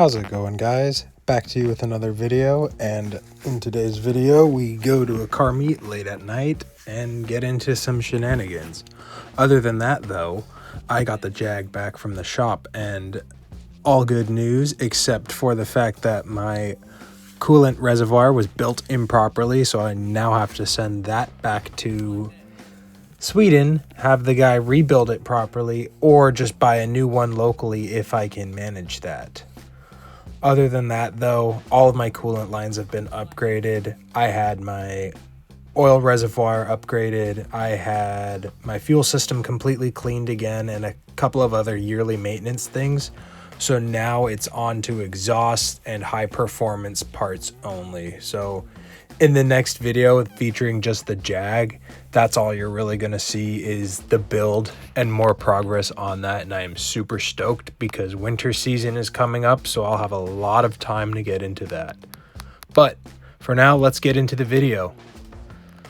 How's it going, guys? Back to you with another video, and in today's video we go to a car meet late at night and get into some shenanigans. Other than that though, I got the Jag back from the shop and all good news except for the fact that my coolant reservoir was built improperly, so I now have to send that back to Sweden, have the guy rebuild it properly, or just buy a new one locally if I can manage that. Other than that, though, all of my coolant lines have been upgraded. I had my oil reservoir upgraded. I had my fuel system completely cleaned again and a couple of other yearly maintenance things. So now it's on to exhaust and high performance parts only. So in the next video featuring just the Jag, that's all you're really going to see is the build and more progress on that. And I am super stoked because winter season is coming up, so I'll have a lot of time to get into that. But for now, let's get into the video.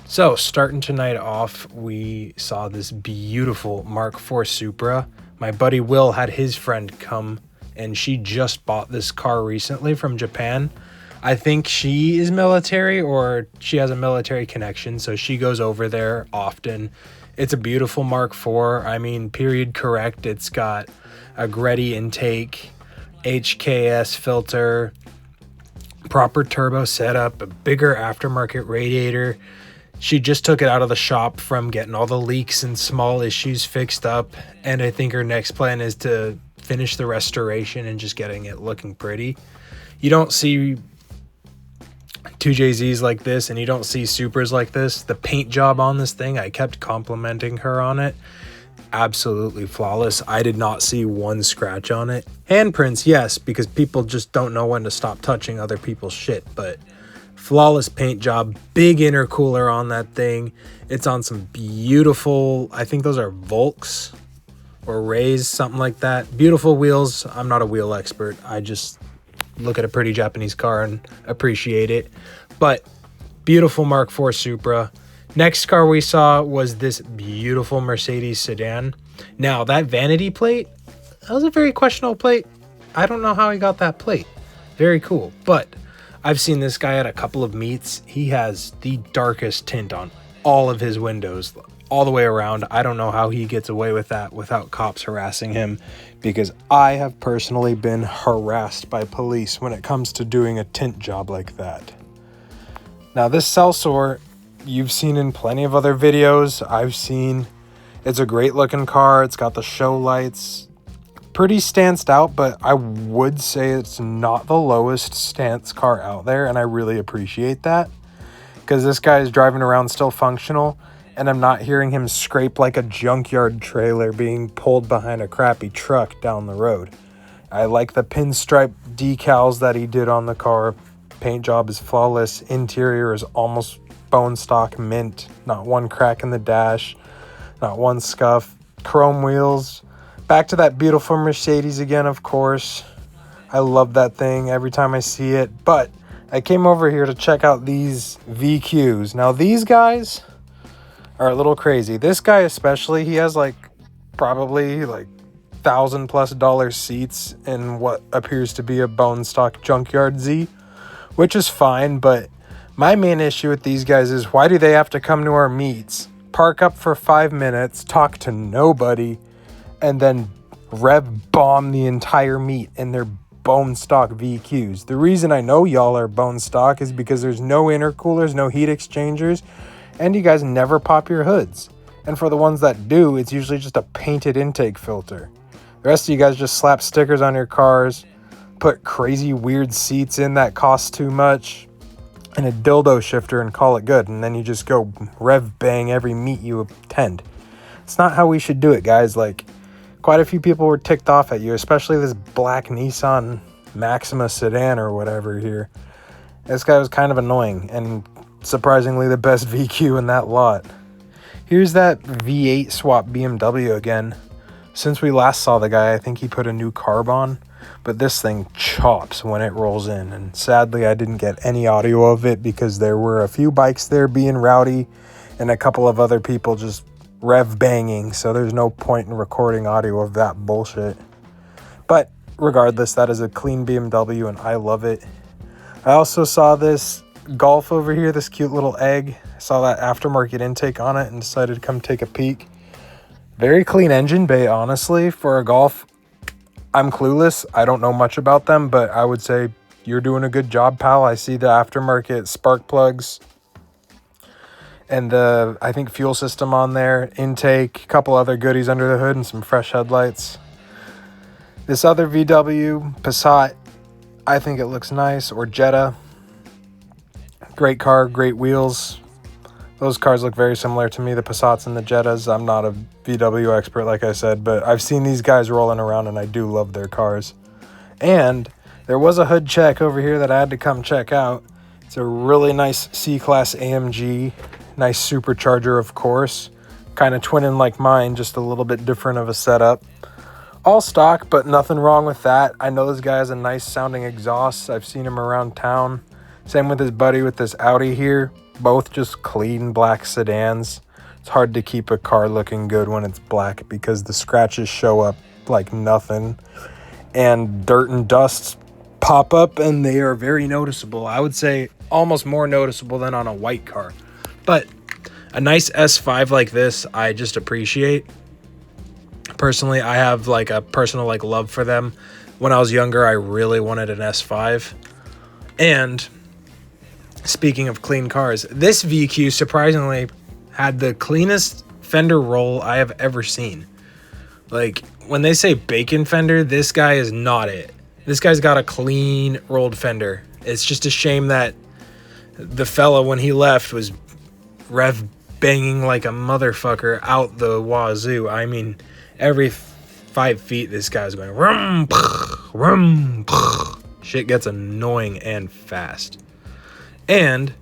So starting tonight off, we saw this beautiful Mark IV Supra. My buddy Will had his friend come, and she just bought this car recently from Japan. I think she is military or she has a military connection, so she goes over there often. It's a beautiful Mark IV. I mean, period correct. It's got a Greddy intake, HKS filter, proper turbo setup, a bigger aftermarket radiator. She just took it out of the shop from getting all the leaks and small issues fixed up, and I think her next plan is to finish the restoration and just getting it looking pretty. You don't see 2JZs like this and you don't see Supras like this. The paint job on this thing, I kept complimenting her on it. Absolutely flawless. I did not see one scratch on it. Handprints, yes, because people just don't know when to stop touching other people's shit, but flawless paint job, big intercooler on that thing. It's on some beautiful, I think those are Volks or Rays, something like that. Beautiful wheels. I'm not a wheel expert. I just look at a pretty Japanese car and appreciate it. But beautiful Mark IV Supra. Next car we saw was this beautiful Mercedes sedan. Now that vanity plate, that was a very questionable plate. I don't know how he got that plate. Very cool. But I've seen this guy at a couple of meets. He has the darkest tint on all of his windows, all the way around. I don't know how he gets away with that without cops harassing him, because I have personally been harassed by police when it comes to doing a tint job like that. Now this Celsor, you've seen in plenty of other videos. I've seen it's a great looking car. It's got the show lights, pretty stanced out, but I would say it's not the lowest stance car out there, and I really appreciate that because this guy is driving around still functional, and I'm not hearing him scrape like a junkyard trailer being pulled behind a crappy truck down the road. I like the pinstripe decals that he did on the car. Paint job is flawless. Interior is almost bone stock mint. Not one crack in the dash. Not one scuff. Chrome wheels. Back to that beautiful Mercedes again, of course. I love that thing every time I see it. But I came over here to check out these VQs. Now these guys are a little crazy. This guy especially, he has like probably like $1,000+ seats in what appears to be a bone stock junkyard Z, which is fine. But my main issue with these guys is, why do they have to come to our meets, park up for 5 minutes, talk to nobody, and then rev bomb the entire meet in their bone stock VQs? The reason I know y'all are bone stock is because there's no intercoolers, no heat exchangers, and you guys never pop your hoods. And for the ones that do, it's usually just a painted intake filter. The rest of you guys just slap stickers on your cars, put crazy weird seats in that cost too much, and a dildo shifter and call it good. And then you just go rev bang every meet you attend. It's not how we should do it, guys. Like, quite a few people were ticked off at you, especially this black Nissan Maxima sedan or whatever here. This guy was kind of annoying, and surprisingly the best VQ in that lot. Here's that V8 swap BMW again. Since we last saw the guy, I think he put a new carb on, but this thing chops when it rolls in, and sadly I didn't get any audio of it because there were a few bikes there being rowdy and a couple of other people just rev banging, so there's no point in recording audio of that bullshit. But regardless, that is a clean BMW and I love it. I also saw this Golf over here, this cute little egg. I saw that aftermarket intake on it and decided to come take a peek. Very clean engine bay, honestly, for a Golf. I'm clueless. I don't know much about them, but I would say you're doing a good job, pal. I see the aftermarket spark plugs and the, I think, fuel system on there, intake, a couple other goodies under the hood, and some fresh headlights. This other VW, Passat, I think it looks nice, or Jetta. Great car, great wheels. Those cars look very similar to me, the Passats and the Jettas. I'm not a VW expert, like I said, but I've seen these guys rolling around, and I do love their cars. And there was a hood check over here that I had to come check out. It's a really nice C-Class AMG. Nice supercharger, of course. Kind of twinning like mine, just a little bit different of a setup. All stock, but nothing wrong with that. I know this guy has a nice sounding exhaust. I've seen him around town. Same with his buddy with this Audi here. Both just clean black sedans. It's hard to keep a car looking good when it's black because the scratches show up like nothing. And dirt and dust pop up and they are very noticeable. I would say almost more noticeable than on a white car. But a nice S5 like this, I just appreciate. Personally, I have like a personal like love for them. When I was younger, I really wanted an S5. And speaking of clean cars, this VQ surprisingly had the cleanest fender roll I have ever seen. Like, when they say bacon fender, this guy is not it. This guy's got a clean rolled fender. It's just a shame that the fella, when he left, was rev banging like a motherfucker out the wazoo. I mean, every 5 feet, this guy's going rum, rum. Shit gets annoying and fast. And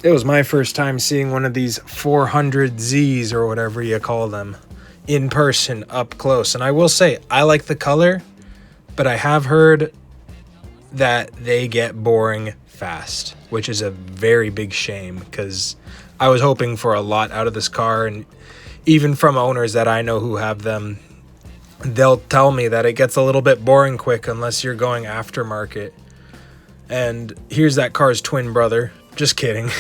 it was my first time seeing one of these 400Zs or whatever you call them in person up close. And I will say, I like the color, but I have heard that they get boring fast, which is a very big shame because I was hoping for a lot out of this car. And even from owners that I know who have them, they'll tell me that it gets a little bit boring quick unless you're going aftermarket. And here's that car's twin brother. Just kidding.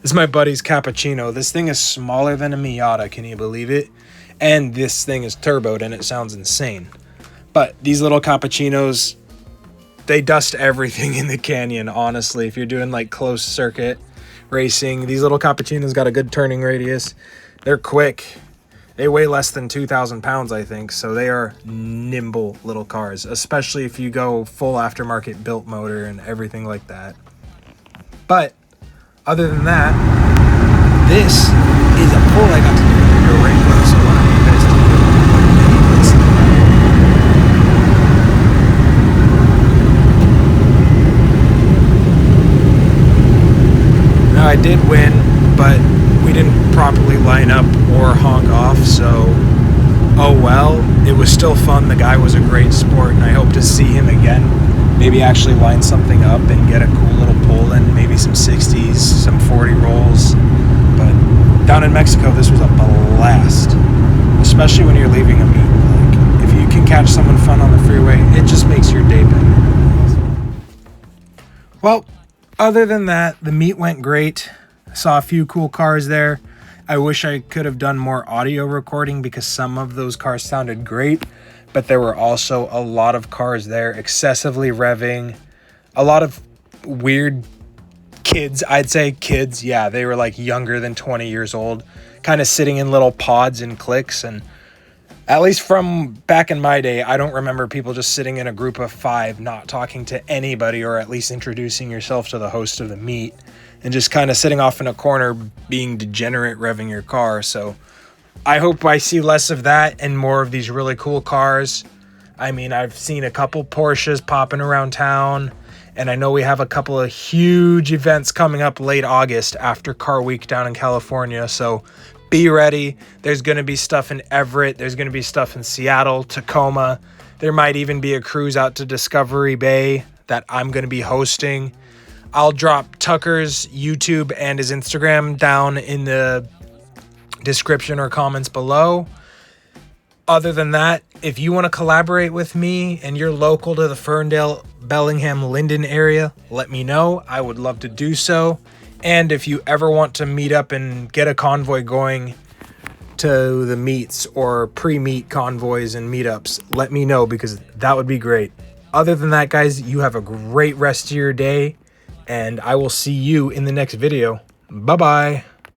It's my buddy's Cappuccino. This thing is smaller than a Miata. Can you believe it? And this thing is turboed and it sounds insane. But these little Cappuccinos, they dust everything in the canyon, honestly. If you're doing like close circuit racing, these little Cappuccinos got a good turning radius. They're quick. They weigh less than 2,000 pounds, I think. So they are nimble little cars, especially if you go full aftermarket built motor and everything like that. But other than that, this is a pull I got to do with the Durango, so I want you guys to listen. Now I did win, but we didn't properly line up or honk off, so oh well. It was still fun. The guy was a great sport, and I hope to see him again. Maybe actually line something up and get a cool little pull in, maybe some 60s, some 40 rolls. But down in Mexico, this was a blast, especially when you're leaving a meet. Like, if you can catch someone fun on the freeway, it just makes your day better. Well, other than that, the meet went great. I saw a few cool cars there. I wish I could have done more audio recording because some of those cars sounded great, but there were also a lot of cars there excessively revving. A lot of weird kids, I'd say kids. Yeah, they were like younger than 20 years old, kind of sitting in little pods and cliques. And at least from back in my day, I don't remember people just sitting in a group of 5, not talking to anybody, or at least introducing yourself to the host of the meet, and just kind of sitting off in a corner being degenerate revving your car. So I hope I see less of that and more of these really cool cars. I mean, I've seen a couple Porsches popping around town, and I know we have a couple of huge events coming up late August after Car Week down in California. So be ready. There's going to be stuff in Everett. There's going to be stuff in Seattle, Tacoma. There might even be a cruise out to Discovery Bay that I'm going to be hosting. I'll drop Tucker's YouTube and his Instagram down in the description or comments below. Other than that, if you want to collaborate with me and you're local to the Ferndale, Bellingham, Linden area, let me know. I would love to do so. And if you ever want to meet up and get a convoy going to the meets or pre-meet convoys and meetups, let me know, because that would be great. Other than that, guys, you have a great rest of your day, and I will see you in the next video. Bye-bye.